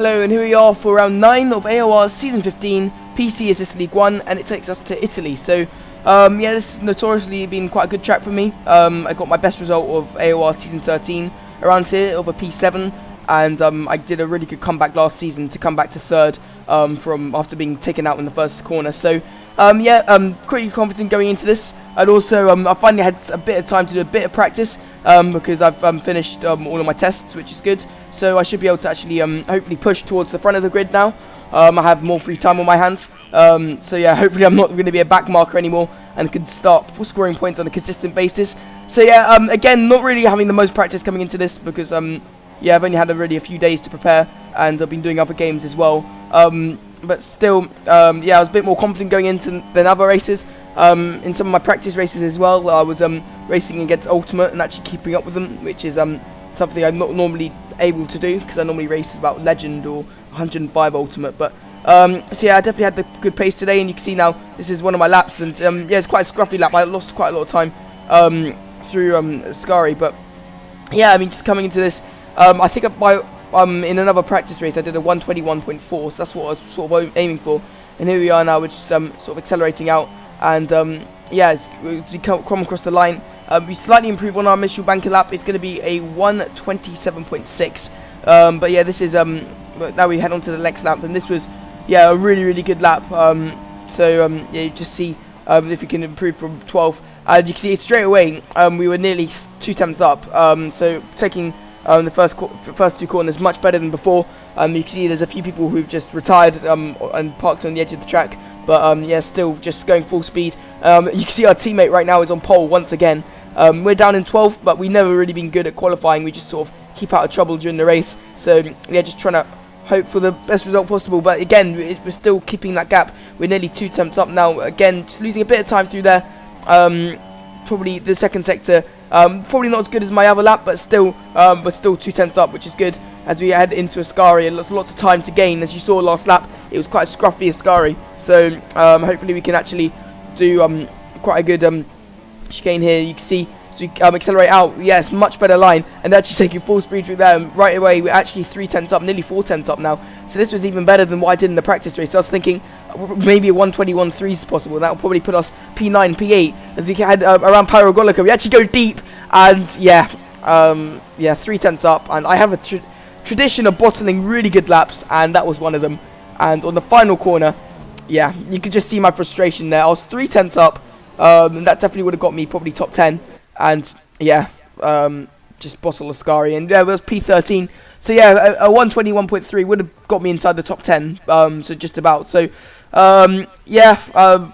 Hello, and here we are for round 9 of AOR Season 15, PC Assist League 1, and it takes us to Italy. So, yeah, this has notoriously been quite a good track for me. I got my best result of AOR Season 13 around here, over P7, and I did a really good comeback last season to come back to 3rd from after being taken out in the first corner. So, yeah, I'm pretty confident going into this, and also I finally had a bit of time to do a bit of practice because I've finished all of my tests, which is good. So I should be able to actually hopefully push towards the front of the grid now. I have more free time on my hands. So yeah, hopefully I'm not going to be a back marker anymore and can start scoring points on a consistent basis. So yeah, again, not really having the most practice coming into this because yeah, I've only had a few days to prepare, and I've been doing other games as well. But still, yeah, I was a bit more confident going into than other races. In some of my practice races as well, I was racing against Ultimate and actually keeping up with them, which is something I'm not normally able to do because I normally race about Legend or 105 Ultimate. But so yeah, I definitely had the good pace today, and you can see now this is one of my laps, and yeah, it's quite a scruffy lap. I lost quite a lot of time through Ascari, but yeah, I mean, just coming into this, I think in another practice race I did a 121.4, so that's what I was sort of aiming for, and here we are now, we're just sort of accelerating out, and yeah, as we come across the line, we slightly improve on our initial banker lap. It's going to be a 127.6, but yeah, this is now we head on to the next lap, and this was, yeah, a really good lap. So yeah, you just see if you can improve from 12, and you can see straight away we were nearly 2 tenths up, so taking the first two corners much better than before. You can see there's a few people who've just retired and parked on the edge of the track, but yeah, still just going full speed. You can see our teammate right now is on pole once again. We're down in 12th, but we've never really been good at qualifying. We just sort of keep out of trouble during the race. So yeah, just trying to hope for the best result possible. But again, we're still keeping that gap. We're nearly 2 tenths up now. Again, just losing a bit of time through there. Probably the second sector, probably not as good as my other lap, but still 2 tenths up, which is good. As we head into Ascari, and lots of time to gain. As you saw last lap, it was quite a scruffy Ascari. So hopefully we can actually do quite a good chicane here. You can see, so we accelerate out. Yes, much better line, and actually taking full speed through there. And right away, we're actually 3 tenths up, nearly 4 tenths up now. So this was even better than what I did in the practice race. So I was thinking maybe a 121.3 is possible. That will probably put us P9, P8. As we had around Paragolica, we actually go deep, and yeah, yeah, 3 tenths up. And I have a tradition of bottling really good laps, and that was one of them. And on the final corner, yeah, you could just see my frustration there. I was 3 tenths up, and that definitely would have got me probably top 10. And yeah, just bottle Ascari, and yeah, it was P13. So yeah, a 121.3 would have got me inside the top 10. So just about. So yeah,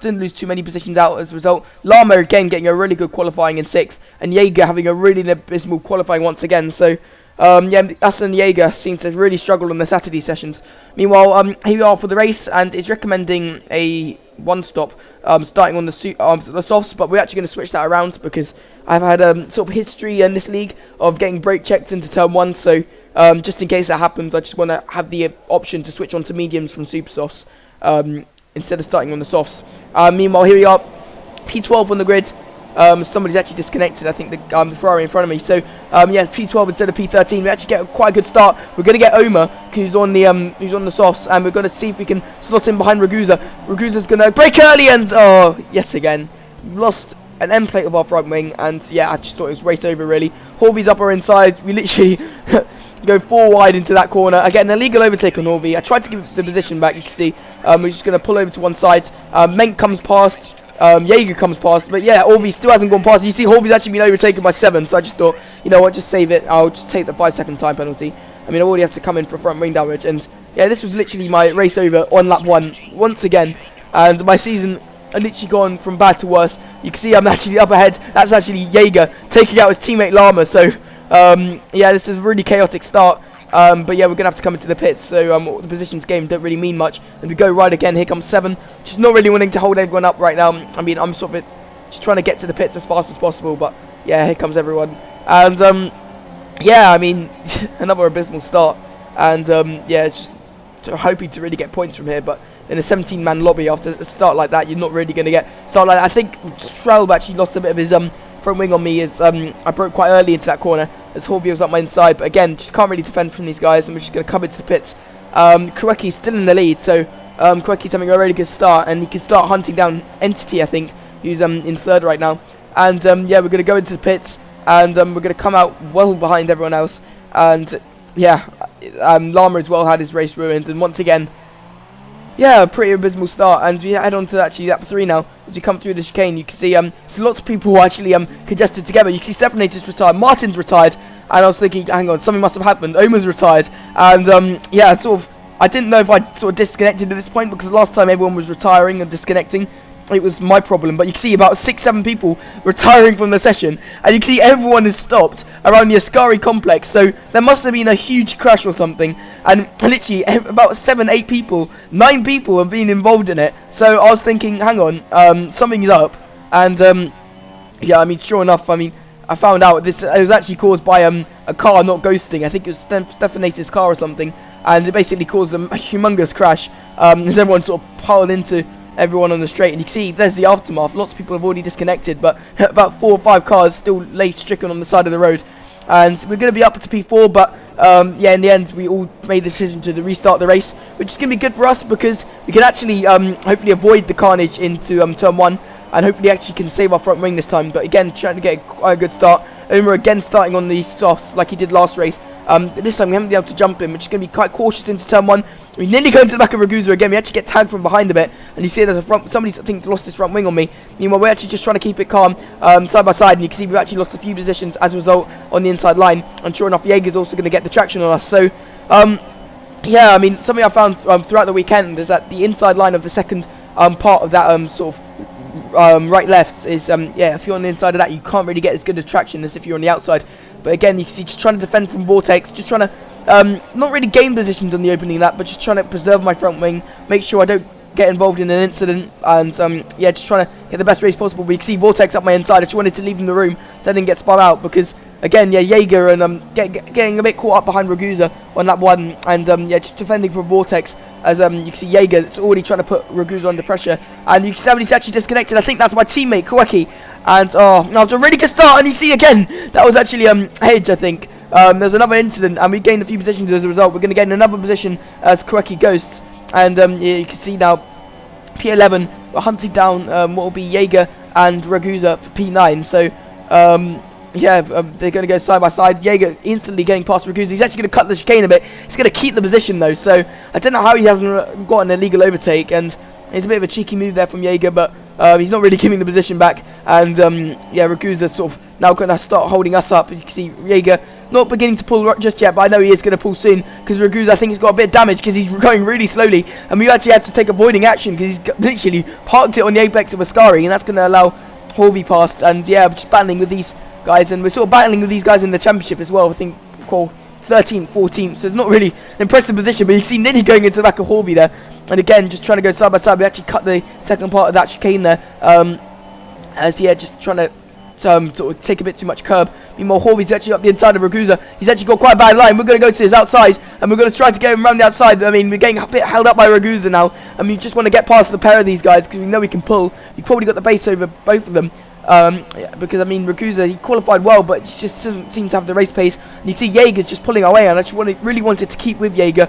didn't lose too many positions out as a result. Lama again getting a really good qualifying in 6th, and Jaeger having a really abysmal qualifying once again. So yeah, us and Jaeger seem to really struggle on the Saturday sessions. Meanwhile, here we are for the race, and it's recommending a 1-stop starting on the softs, but we're actually going to switch that around because I've had sort of history in this league of getting brake checked into turn 1, so just in case that happens, I just want to have the option to switch on to mediums from super softs instead of starting on the softs. Meanwhile, here we are, P12 on the grid. Somebody's actually disconnected, I think the Ferrari in front of me. So yeah, P12 instead of P13. We actually get quite a good start. We're going to get Omar, who's on the softs, and we're going to see if we can slot in behind Ragusa. Ragusa's going to brake early, and oh, yet again lost an end plate of our front wing, and yeah, I just thought it was race over really. Horvy's up our inside. We literally go 4 wide into that corner. I get an illegal overtake on Horvy. I tried to give the position back. You can see we're just going to pull over to one side. Menk comes past. Jaeger comes past, but yeah, Horvy still hasn't gone past. You see Horvy's actually been overtaken by 7, so I just thought, you know what, just save it. I'll just take the 5-second time penalty. I mean, I already have to come in for front wing damage, and yeah, this was literally my race over on lap 1 once again, and my season had literally gone from bad to worse. You can see I'm actually up ahead. That's actually Jaeger taking out his teammate Lama, so yeah, this is a really chaotic start. But yeah, we're going to have to come into the pits, so the positions game don't really mean much. And we go right again, here comes 7. Just not really wanting to hold everyone up right now. I mean, I'm sort of just trying to get to the pits as fast as possible, but yeah, here comes everyone. And yeah, I mean, another abysmal start. And yeah, just hoping to really get points from here, but in a 17-man lobby after a start like that, you're not really going to get start like that. I think Strelb actually lost a bit of his front wing on me as I broke quite early into that corner as Horvy was up my inside, but again, just can't really defend from these guys, and we're just going to come into the pits Kureki's still in the lead, so Kureki's having a really good start, and he can start hunting down Entity, I think, who's in third right now. And yeah, we're going to go into the pits, and we're going to come out well behind everyone else. And yeah, Llama as well had his race ruined, and once again, yeah, a pretty abysmal start. And we head on to actually lap 3 now. As you come through the chicane, you can see there's lots of people who actually congested together. You can see Separator's retired, Martin's retired, and I was thinking, hang on, something must have happened. Omen's retired, and yeah, sort of, I didn't know if I'd sort of disconnected at this point, because last time everyone was retiring and disconnecting, it was my problem. But you can see about 6-7 people retiring from the session, and you can see everyone is stopped around the Ascari complex, so there must have been a huge crash or something, and literally about 7-8 people, 9 people have been involved in it. So I was thinking, hang on, something is up. And yeah, I mean, sure enough, I mean, I found out this it was actually caused by a car not ghosting. I think it was Stephanator's car or something, and it basically caused a humongous crash as everyone sort of piled into everyone on the straight. And you can see there's the aftermath. Lots of people have already disconnected, but about 4 or 5 cars still lay stricken on the side of the road. And we're going to be up to P4, but yeah, in the end we all made the decision to restart the race, which is going to be good for us, because we can actually hopefully avoid the carnage into turn 1, and hopefully actually can save our front wing this time. But again, trying to get quite a good start. Omer again starting on the softs like he did last race. This time we haven't been able to jump in, which is going to be quite cautious into turn 1. We nearly go into the back of Ragusa again. We actually get tagged from behind a bit, and you see there's a front. Somebody's, I think, lost his front wing on me. Meanwhile, we're actually just trying to keep it calm, side by side, and you can see we've actually lost a few positions as a result on the inside line. And sure enough, Jaeger's also going to get the traction on us. So yeah, I mean, something I found throughout the weekend is that the inside line of the second part of that sort of right left is yeah, if you're on the inside of that, you can't really get as good a traction as if you're on the outside. But again, you can see just trying to defend from Vortex, just trying to not really gain positions on the opening lap, but just trying to preserve my front wing, make sure I don't get involved in an incident, and yeah, just trying to get the best race possible. But you can see Vortex up my inside. I just wanted to leave him the room so I didn't get spun out, because again, yeah, Jaeger and getting a bit caught up behind Ragusa on lap 1, and yeah, just defending from Vortex, as you can see Jaeger is already trying to put Ragusa under pressure, and you can see he's actually disconnected. I think that's my teammate Kureki, and oh no, it's a really good start. And you see again, that was actually Hedge, I think. There's another incident, and we gained a few positions as a result. We're going to gain another position as Kureki ghosts, and yeah, you can see now P11 we're hunting down what will be Jaeger and Ragusa for P9. So yeah, they're going to go side by side. Jaeger instantly getting past Ragusa. He's actually going to cut the chicane a bit. He's going to keep the position though, so I don't know how he hasn't got an illegal overtake, and it's a bit of a cheeky move there from Jaeger, but he's not really giving the position back. And yeah, Ragusa sort of now going to start holding us up. As you can see, Jaeger not beginning to pull just yet, but I know he is going to pull soon, because Ragusa, I think, he's got a bit of damage because he's going really slowly, and we actually had to take avoiding action because he's literally parked it on the apex of Ascari, and that's going to allow Horvey past. And yeah, we're just battling with these guys, and we're sort of battling with these guys in the championship as well. I think called 13th, 14th, so it's not really an impressive position, but you can see Niddy going into the back of Horvey there, and again just trying to go side by side. We actually cut the second part of that chicane there, as yeah, just trying to sort of take a bit too much curb. Meanwhile, Horvey's actually up the inside of Ragusa. He's actually got quite a bad line. We're going to go to his outside, and we're going to try to get him around the outside. I mean, we're getting a bit held up by Ragusa now, and we just want to get past the pair of these guys, because we know we can pull. We've probably got the base over both of them, because I mean, Ragusa, he qualified well, but he just doesn't seem to have the race pace. And you can see Jaeger's just pulling our way, and I actually really wanted to keep with Jaeger.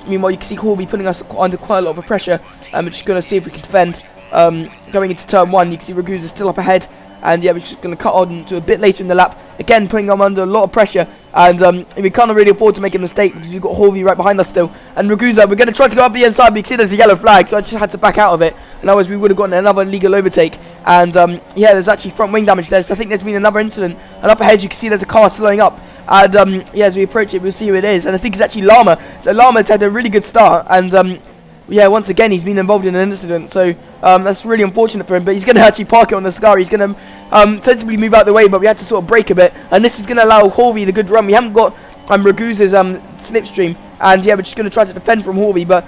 Meanwhile, you can see Horvey putting us under quite a lot of pressure. We're just going to see if we can defend. Going into turn 1, you can see Ragusa still up ahead, and yeah, we're just going to cut on to a bit later in the lap, again putting them under a lot of pressure. And we can't really afford to make a mistake, because we've got Horvey right behind us still. And Ragusa, we're going to try to go up the inside, but you can see there's a yellow flag, so I just had to back out of it, and otherwise we would have gotten another legal overtake. And yeah, there's actually front wing damage there, so I think there's been another incident. And up ahead you can see there's a car slowing up, and yeah, as we approach it we'll see who it is, and I think it's actually Llama. So Llama's had a really good start, and yeah, once again he's been involved in an incident, so that's really unfortunate for him. But he's going to actually park it on the Scar. He's going to sensibly move out the way, but we had to sort of brake a bit, and this is going to allow Horvey the good run. We haven't got Ragusa's slipstream, and yeah, we're just going to try to defend from Horvey. But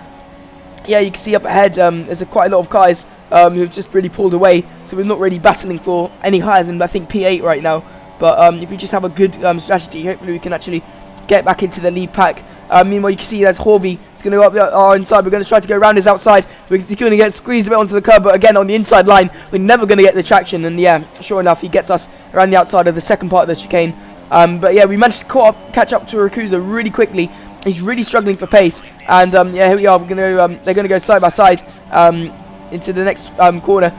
yeah, you can see up ahead there's quite a lot of guys who've just really pulled away, so we're not really battling for any higher than I think P8 right now. But if we just have a good strategy, hopefully we can actually get back into the lead pack. Meanwhile, you can see that's Horvey. He's going to go up our inside. We're going to try to go around his outside. We're going to get squeezed a bit onto the curb, but again on the inside line, we're never going to get the traction. And yeah, sure enough, he gets us around the outside of the second part of the chicane. But yeah, we managed to catch up to Ragusa really quickly. he's really struggling for pace. And yeah, here we are. We're gonna they're gonna go side by side into the next corner.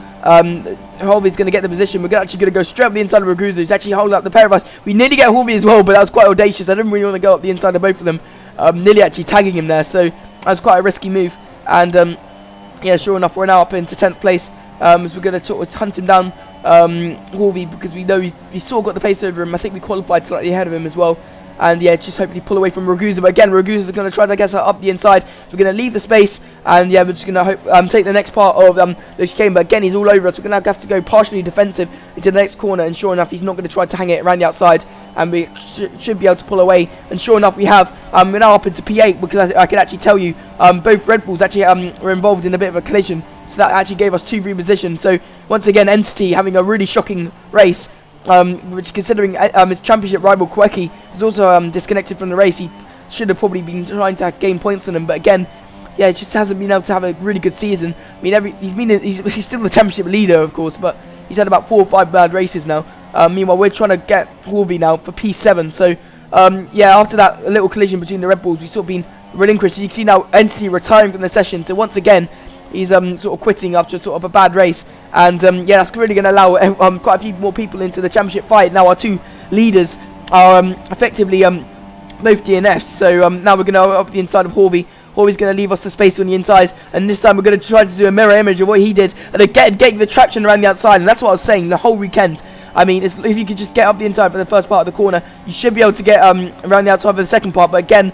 Harvey's going to get the position. We're actually going to go straight up the inside of Ragusa, who's actually holding up the pair of us. We nearly get Harvey as well, but that was quite audacious. I didn't really want to go up the inside of both of them. Nearly actually tagging him there, so that was quite a risky move. And yeah, sure enough, we're now up into 10th place. As we're going to sort of hunt him down, Harvey, because we know he's sort of got the pace over him. I think we qualified slightly ahead of him as well. And yeah, just hopefully pull away from Ragusa. But again, Ragusa's going to try to get us up the inside. So we're going to leave the space. And yeah, we're just going to take the next part of the chicane. But again, he's all over us. We're going to have to go partially defensive into the next corner. And sure enough, he's not going to try to hang it around the outside. And we should be able to pull away. And sure enough, we have. We're now up into P8. Because I can actually tell you, both Red Bulls actually were involved in a bit of a collision. So that actually gave us 2 repositions. So once again, Entity having a really shocking race. Which, considering his championship rival Kweki is also disconnected from the race, he should have probably been trying to gain points on him. But again, yeah, he just hasn't been able to have a really good season. I mean, he's still the championship leader, of course, but he's had about 4 or 5 bad races now. Meanwhile, we're trying to get Harvey now for P7. So yeah, after that little collision between the Red Bulls, we've sort of been relinquished. You can see now Entity retiring from the session. So once again, he's sort of quitting after sort of a bad race. And yeah, that's really going to allow quite a few more people into the championship fight. Now our 2 leaders are effectively both DNFs. So now we're going to up the inside of Harvey. Harvey's going to leave us the space on the inside. And this time we're going to try to do a mirror image of what he did. And again, getting the traction around the outside. And that's what I was saying the whole weekend. I mean, if you could just get up the inside for the first part of the corner, you should be able to get around the outside for the second part. But again,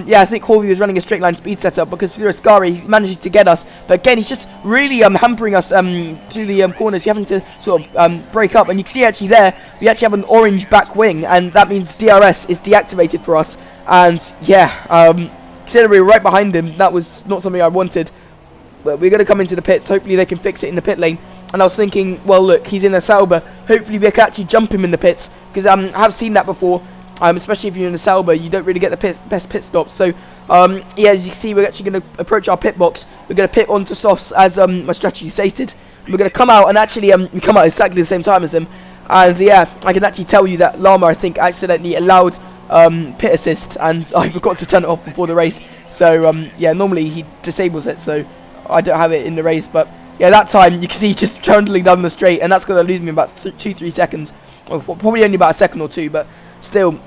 yeah, I think Harvey was running a straight line speed setup because through Ascari he's managed to get us. But again, he's just really hampering us through the corners. You're having to sort of break up. And you can see actually there, we actually have an orange back wing. And that means DRS is deactivated for us. And yeah, considering we were right behind him, that was not something I wanted. But we're going to come into the pits. Hopefully they can fix it in the pit lane. And I was thinking, well, look, he's in a Sauber. Hopefully we can actually jump him in the pits. Because I have seen that before. Especially if you're in a Sauber, you don't really get the best pit stops. So, yeah, as you can see, we're actually going to approach our pit box. We're going to pit onto softs, as my strategy stated. We're going to come out, and actually, we come out exactly the same time as him. And, yeah, I can actually tell you that Llama, I think, accidentally allowed pit assist, and I forgot to turn it off before the race. So, yeah, normally he disables it, so I don't have it in the race. But, yeah, that time, you can see just trundling down the straight, and that's going to lose me about 2-3 seconds. Well, probably only about a second or 2, but still,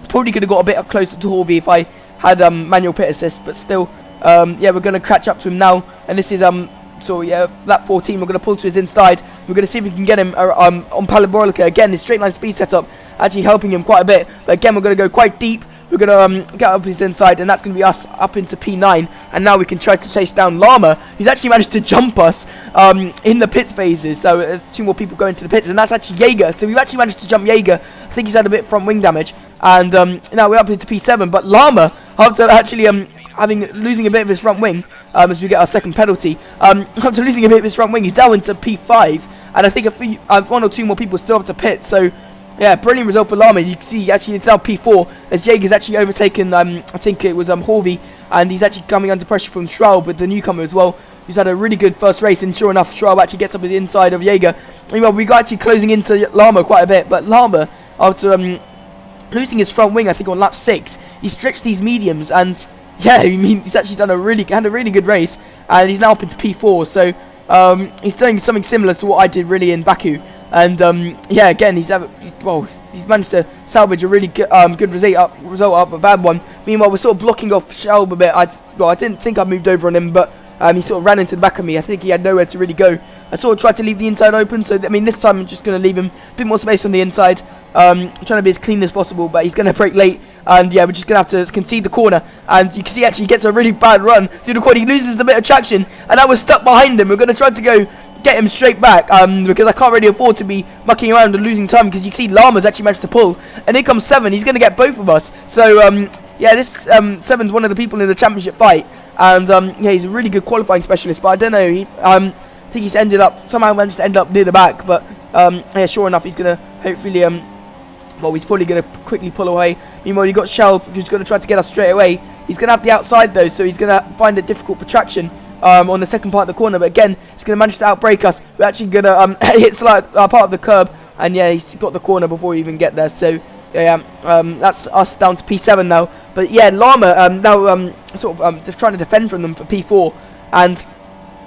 probably could have got a bit closer to Harvey if I had manual pit assist, but still, yeah, we're going to catch up to him now. And this is so yeah, lap 14. We're going to pull to his inside. We're going to see if we can get him on Parabolica again. His straight line speed setup actually helping him quite a bit. But again, we're going to go quite deep. We're going to get up his inside, and that's going to be us up into P9. And now we can try to chase down Llama. He's actually managed to jump us in the pits phases. So there's 2 more people going to the pits, and that's actually Jaeger. So we've actually managed to jump Jaeger. I think he's had a bit front wing damage. And now we're up into P7. But Llama, after actually losing a bit of his front wing, as we get our second penalty, after losing a bit of his front wing, he's now into P5. And I think 1 or 2 more people still have to pit. So yeah, brilliant result for Llama. You can see actually it's now P4 as Jaeger's actually overtaken, I think it was Harvey, and he's actually coming under pressure from Schraub with the newcomer as well, who's had a really good first race. And sure enough, Schraub actually gets up at the inside of Jaeger. Meanwhile, we got actually closing into Llama quite a bit, but Llama, after losing his front wing, I think on lap 6, he stretched these mediums, and yeah, I mean, he's actually had a really good race, and he's now up into P4. So he's doing something similar to what I did really in Baku. And yeah, again, he's managed to salvage a really good result up a bad one. Meanwhile, we're sort of blocking off Shelb a bit. I didn't think I moved over on him, but he sort of ran into the back of me. I think he had nowhere to really go. I sort of tried to leave the inside open, so I mean, this time I'm just going to leave him a bit more space on the inside. Trying to be as clean as possible, but he's going to break late. And yeah, we're just going to have to concede the corner. And you can see actually he gets a really bad run through the corner. He loses a bit of traction, and I was stuck behind him. We're going to try to go get him straight back, because I can't really afford to be mucking around and losing time, because you can see Llama's actually managed to pull, and here comes 7. He's going to get both of us. So yeah, this 7's one of the people in the championship fight, and yeah, he's a really good qualifying specialist, but I don't know, I think he's somehow managed to end up near the back. But yeah, sure enough, he's going to hopefully well, he's probably going to quickly pull away. Meanwhile, you've got Shell, who's going to try to get us straight away. He's going to have the outside though, so he's going to find it difficult for traction on the second part of the corner. But again, he's going to manage to outbrake us. We're actually going to hit part of the curb, and yeah, he's got the corner before we even get there. So yeah, that's us down to P7 now. But yeah, Llama now sort of just trying to defend from them for P4, and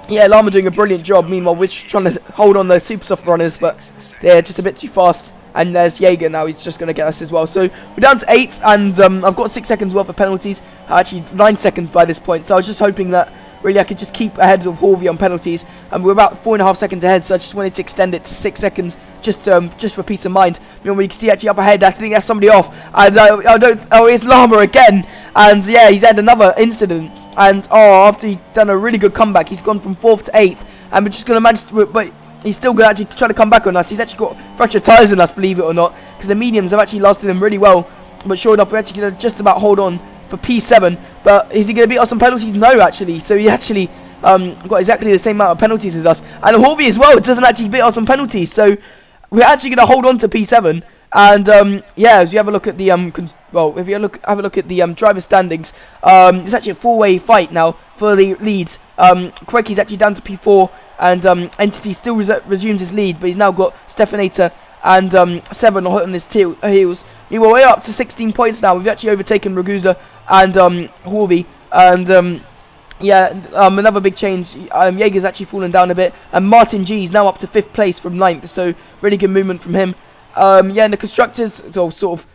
yeah, Llama doing a brilliant job. Meanwhile, we're just trying to hold on those super soft runners, but they're just a bit too fast. And there's Jaeger now, he's just going to get us as well. So we're down to 8th, and I've got 6 seconds worth of penalties. Actually, 9 seconds by this point. So I was just hoping that really I could just keep ahead of Horvey on penalties. And we're about 4.5 seconds ahead, so I just wanted to extend it to 6 seconds just for peace of mind. You know, we can see actually up ahead, I think that's somebody off. And it's Llama again. And yeah, he's had another incident. And after he's done a really good comeback, he's gone from 4th to 8th. And we're just going to manage to, but he's still going to actually try to come back on us. He's actually got fresher tyres than us, believe it or not, because the mediums have actually lasted him really well. But sure enough, we're actually going to just about hold on for P7. But is he going to beat us on penalties? No, actually. So he actually got exactly the same amount of penalties as us. And Horvey as well doesn't actually beat us on penalties. So we're actually going to hold on to P7. And yeah, as you have a look at the if you have a look at the driver standings, it's actually a 4-way fight now for the leads. Quirky's actually down to P4, and Entity still resumes his lead, but he's now got Stefanator and 7 on his heels. Meanwhile, we're up to 16 points now. We've actually overtaken Ragusa and Horvey, and yeah, another big change. Jaeger's actually fallen down a bit, and Martin G is now up to 5th place from 9th, so really good movement from him. Yeah, and the constructors, so sort of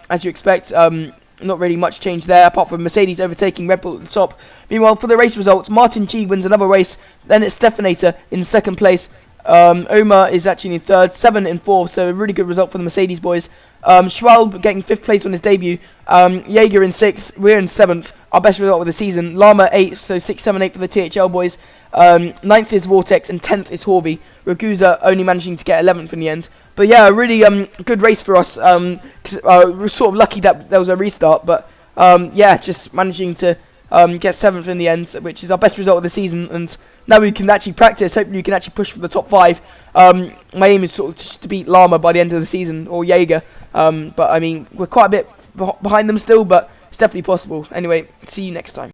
as you expect, not really much change there, apart from Mercedes overtaking Red Bull at the top. Meanwhile, for the race results, Martin G wins another race, then it's Stefanator in 2nd place. Omar is actually in 3rd, 7 in 4th, so a really good result for the Mercedes boys. Schwalb getting 5th place on his debut. Jaeger in 6th, we're in 7th, our best result of the season. Llama 8th, so 6, 7, 8 for the THL boys. 9th is Vortex and 10th is Horvey. Ragusa only managing to get 11th in the end. But yeah, a really good race for us. We're sort of lucky that there was a restart, but yeah, just managing to get 7th in the end, which is our best result of the season. And now we can actually practice. Hopefully we can actually push for the top 5. My aim is sort of just to beat Llama by the end of the season, or Jaeger. But I mean, we're quite a bit behind them still, but it's definitely possible. Anyway, see you next time.